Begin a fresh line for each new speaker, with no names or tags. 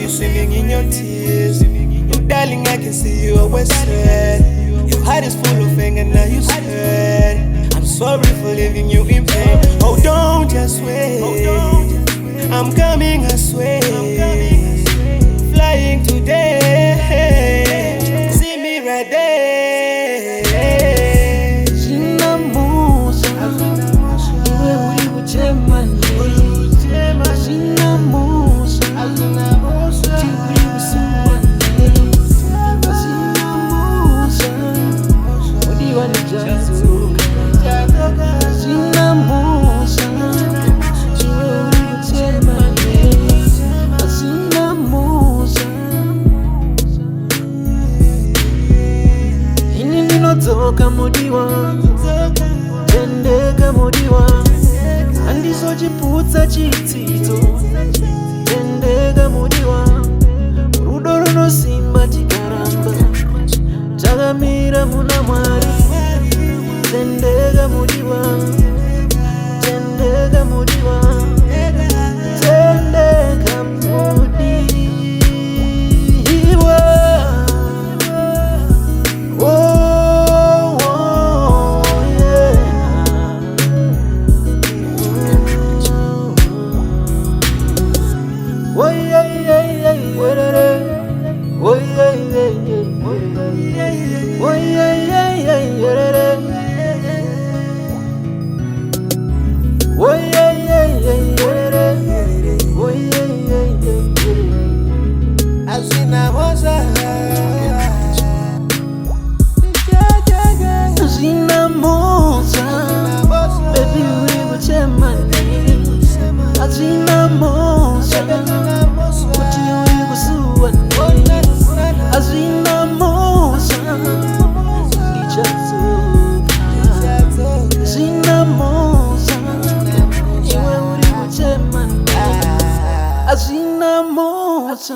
swimming in your tears. Oh, darling, I can see you always sad. Your heart is full of anger, now you scared. I'm sorry for leaving you in pain. Oh, don't just wait. I'm coming, I swear. Flying today. See me right there.
Ndichadzoka mudiwa, tendeka mudiwa, andizojiputsa chitsitso, tendeka mudiwa, rudo runosimba tikaramba, takamira muna Mwari, tendeka mudiwa, tendeka mudiwa, tendeka mudiwa. Azina moza